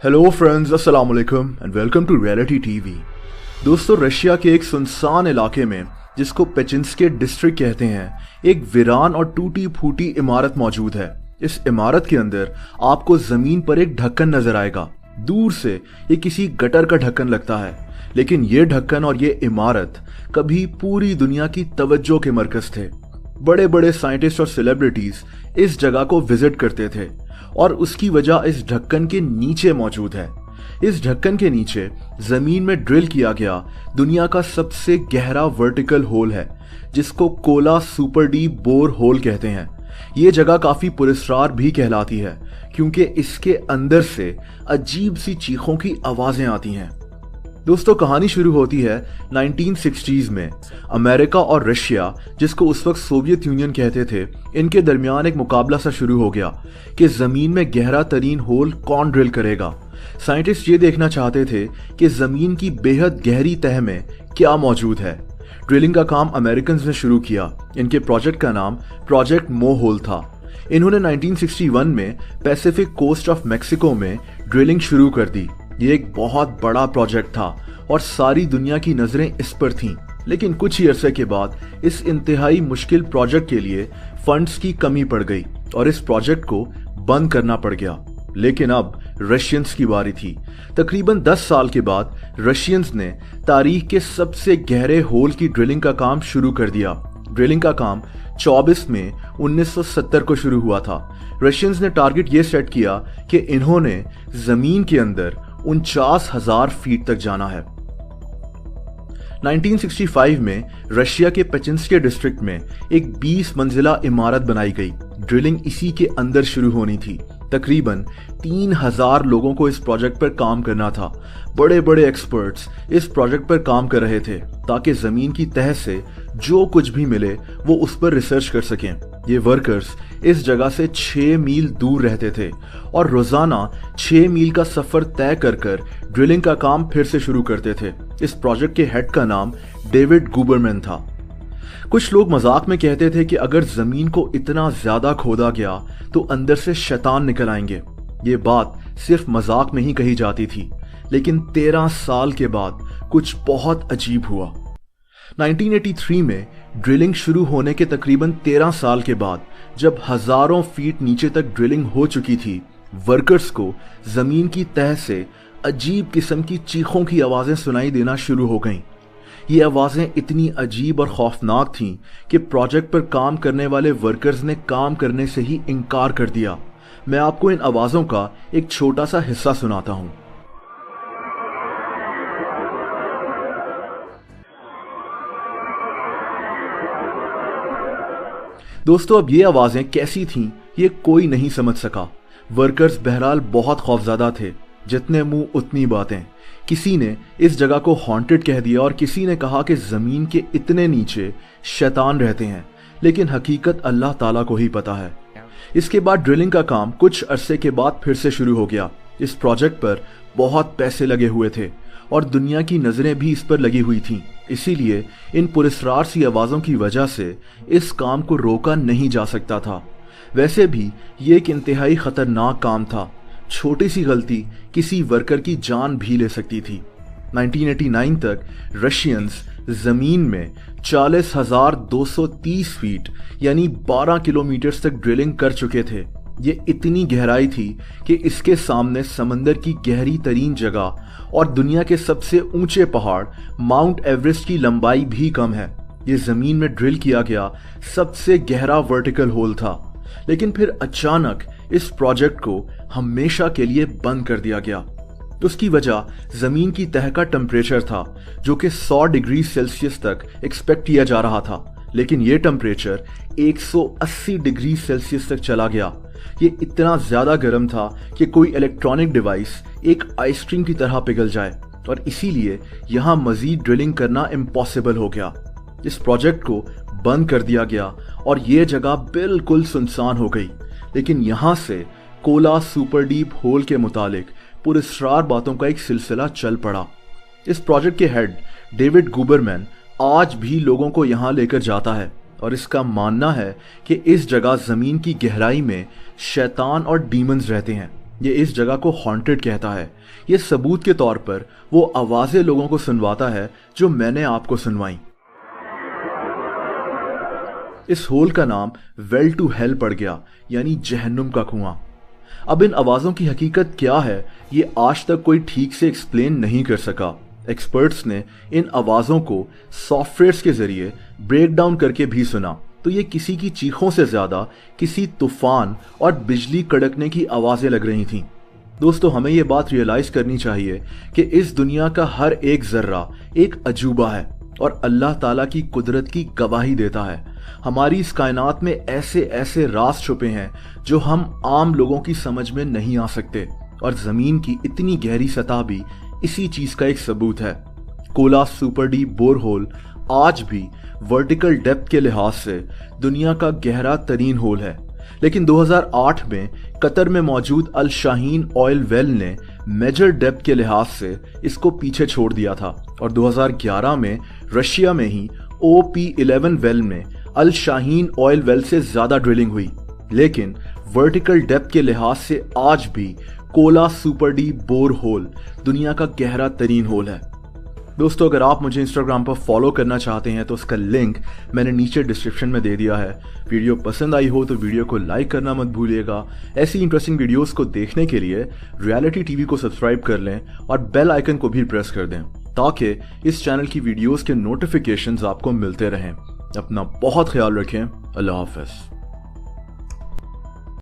Hello friends, अस्सलाम वालेकुम and welcome to reality TV. दोस्तों, रशिया के एक सुनसान इलाके में जिसको पेचिंस्की डिस्ट्रिक्ट कहते हैं, एक वीरान और टूटी फूटी इमारत मौजूद है। इस इमारत के अंदर आपको जमीन पर एक ढक्कन नजर आएगा। दूर से ये किसी गटर का ढक्कन लगता है, लेकिन ये ढक्कन और ये इमारत कभी पूरी दुनिया की तवज्जो के मरकज थे। बड़े बड़े साइंटिस्ट और सेलिब्रिटीज इस जगह को विजिट करते थे और उसकी वजह इस ढक्कन के नीचे मौजूद है। इस ढक्कन के नीचे जमीन में ड्रिल किया गया दुनिया का सबसे गहरा वर्टिकल होल है, जिसको Kola super deep bore hole कहते हैं। ये जगह काफी पुरस्कार भी कहलाती है क्योंकि इसके अंदर से अजीब सी चीखों की आवाजें आती हैं। दोस्तों, कहानी शुरू होती है 1960s में। अमेरिका और रशिया, जिसको उस वक्त सोवियत यूनियन कहते थे, इनके दरमियान एक मुकाबला सा शुरू हो गया कि जमीन में गहरा तरीन होल कौन ड्रिल करेगा। साइंटिस्ट ये देखना चाहते थे कि जमीन की बेहद गहरी तह में क्या मौजूद है। ड्रिलिंग का काम अमेरिकन ने शुरू किया। इनके प्रोजेक्ट का नाम प्रोजेक्ट मोहोल था। इन्होंने 1961 में पैसिफिक कोस्ट ऑफ मेक्सिको में ड्रिलिंग शुरू कर दी। ये एक बहुत बड़ा प्रोजेक्ट था और सारी दुनिया की नजरें इस पर थीं। लेकिन कुछ ही अरसे के बाद इस इंतहाई मुश्किल प्रोजेक्ट के लिए फंड्स की कमी पड़ गई और इस प्रोजेक्ट को बंद करना पड़ गया। लेकिन अब रशियंस की बारी थी। तकरीबन 10 साल के बाद रशियंस ने तारीख के सबसे गहरे होल की ड्रिलिंग का काम शुरू कर दिया। ड्रिलिंग का काम 24 मई 1970 को शुरू हुआ था। रशियंस ने टारगेट ये सेट किया कि इन्होंने जमीन के अंदर 49,000 फीट तक जाना है। 1965 में रशिया के पेचिंस्की डिस्ट्रिक्ट में एक 20 मंजिला इमारत बनाई गई। ड्रिलिंग इसी के अंदर शुरू होनी थी। तकरीबन 3,000 लोगों को इस प्रोजेक्ट पर काम करना था। बड़े बड़े एक्सपर्ट्स इस प्रोजेक्ट पर काम कर रहे थे ताकि जमीन की तह से जो कुछ भी मिले वो उस पर रिसर्च कर सकें। ये वर्कर्स इस जगह से 6 मील दूर रहते थे और रोजाना 6 मील का सफर तय कर ड्रिलिंग का काम फिर से शुरू करते थे। इस प्रोजेक्ट के हेड का नाम डेविड गुबरमैन था। कुछ लोग मजाक में कहते थे कि अगर जमीन को इतना ज्यादा खोदा गया तो अंदर से शैतान निकल आएंगे। ये बात सिर्फ मजाक में ही कही जाती थी, लेकिन 13 साल के बाद कुछ बहुत अजीब हुआ। 1983 में ड्रिलिंग शुरू होने के तकरीबन 13 साल के बाद, जब हजारों फीट नीचे तक ड्रिलिंग हो चुकी थी, वर्कर्स को जमीन की तह से अजीब किस्म की चीखों की आवाजें सुनाई देना शुरू हो गईं। ये आवाजें इतनी अजीब और खौफनाक थीं कि प्रोजेक्ट पर काम करने वाले वर्कर्स ने काम करने से ही इनकार कर दिया। मैं आपको इन आवाजों का एक छोटा सा हिस्सा सुनाता हूं। दोस्तों, अब ये आवाजें कैसी थीं ये कोई नहीं समझ सका। वर्कर्स बहरहाल बहुत खौफजदा थे। जितने मुंह उतनी बातें। किसी ने इस जगह को हॉन्टेड कह दिया और किसी ने कहा कि जमीन के इतने नीचे शैतान रहते हैं, लेकिन हकीकत अल्लाह ताला को ही पता है। इसके बाद ड्रिलिंग का काम कुछ अरसे के बाद फिर से शुरू हो गया। इस प्रोजेक्ट पर बहुत पैसे लगे हुए थे और दुनिया की नजरें भी इस पर लगी हुई थीं। इसीलिए इन पुरस्कार सी आवाजों की वजह से इस काम को रोका नहीं जा सकता था। वैसे भी ये एक इंतहाई खतरनाक काम था। छोटी सी गलती किसी वर्कर की जान भी ले सकती थी। 1989 तक रशियंस जमीन में 40,230 फीट यानी 12 किलोमीटर तक ड्रिलिंग कर चुके थे। ये इतनी गहराई थी कि इसके सामने समंदर की गहरी तरीन जगह और दुनिया के सबसे ऊंचे पहाड़ माउंट एवरेस्ट की लंबाई भी कम है। ये जमीन में ड्रिल किया गया सबसे गहरा वर्टिकल होल था। लेकिन फिर अचानक इस प्रोजेक्ट को हमेशा के लिए बंद कर दिया गया। उसकी वजह जमीन की तह का टेम्परेचर था, जो कि 100 डिग्री सेल्सियस तक एक्सपेक्ट किया जा रहा था। लेकिन यह टेम्परेचर 180 डिग्री सेल्सियस तक चला गया। ये इतना ज्यादा गर्म था कि कोई इलेक्ट्रॉनिक डिवाइस एक आइसक्रीम की तरह पिघल जाए और इसीलिए यहां मजीद ड्रिलिंग करना इम्पॉसिबल हो गया। इस प्रोजेक्ट को बंद कर दिया गया और ये जगह बिल्कुल सुनसान हो गई। लेकिन यहां से कोला सुपर डीप होल के मुतालिक पुरस्कार बातों का एक सिलसिला चल पड़ा। इस प्रोजेक्ट के हेड डेविड गुबरमैन आज भी लोगों को यहां लेकर जाता है और इसका मानना है कि इस जगह जमीन की गहराई में शैतान और डीमंस रहते हैं। ये इस जगह को हॉन्टेड कहता है। ये सबूत के तौर पर वो आवाजें लोगों को सुनवाता है जो मैंने आपको सुनवाई। इस होल का नाम वेल टू हेल पड़ गया, यानी जहन्नुम का कुआं। अब इन आवाजों की हकीकत क्या है ये आज तक कोई ठीक से एक्सप्लेन नहीं कर सका। एक्सपर्ट्स ने इन आवाजों को सॉफ्टवेयर्स के जरिए ब्रेक डाउन करके भी सुना तो ये किसी की चीखों से ज्यादा किसी तूफान और बिजली कड़कने की आवाजें लग रही थीं। दोस्तों, हमें ये बात रियलाइज करनी चाहिए कि इस दुनिया का हर एक जर्रा एक अजूबा है और अल्लाह ताला की कुदरत की गवाही देता है। हमारी इस कायनात में ऐसे ऐसे राज छुपे हैं जो हम आम लोगों की समझ में नहीं आ सकते, और जमीन की इतनी गहरी सतह भी इसी चीज का एक सबूत है। कोला सुपर डीप बोरहोल आज भी वर्टिकल डेप्थ के लिहाज से दुनिया का गहरा तरीन होल है, लेकिन 2008 में कतर में मौजूद अल शाहीन ऑयल वेल ने मेजर डेप्थ के लिहाज से इसको पीछे छोड़ दिया था, और 2011 में रशिया में ही OP11 वेल में अल शाहीन ऑयल वेल से ज्यादा ड्रिलिंग हुई। लेकिन वर्टिकल डेप्थ के लिहाज से आज भी Kola super deep bore hole दुनिया का गहरा तरीन होल है। दोस्तों, अगर आप मुझे इंस्टाग्राम पर फॉलो करना चाहते हैं तो उसका लिंक मैंने नीचे डिस्क्रिप्शन में दे दिया है। वीडियो पसंद आई हो तो वीडियो को लाइक करना मत भूलिएगा। ऐसी इंटरेस्टिंग वीडियोस को देखने के लिए रियलिटी टीवी को सब्सक्राइब कर लें और बेल आइकन को भी प्रेस कर दें ताकि इस चैनल की वीडियोस के नोटिफिकेशंस आपको मिलते रहें। अपना बहुत ख्याल रखें। अल्लाह हाफ़िज़।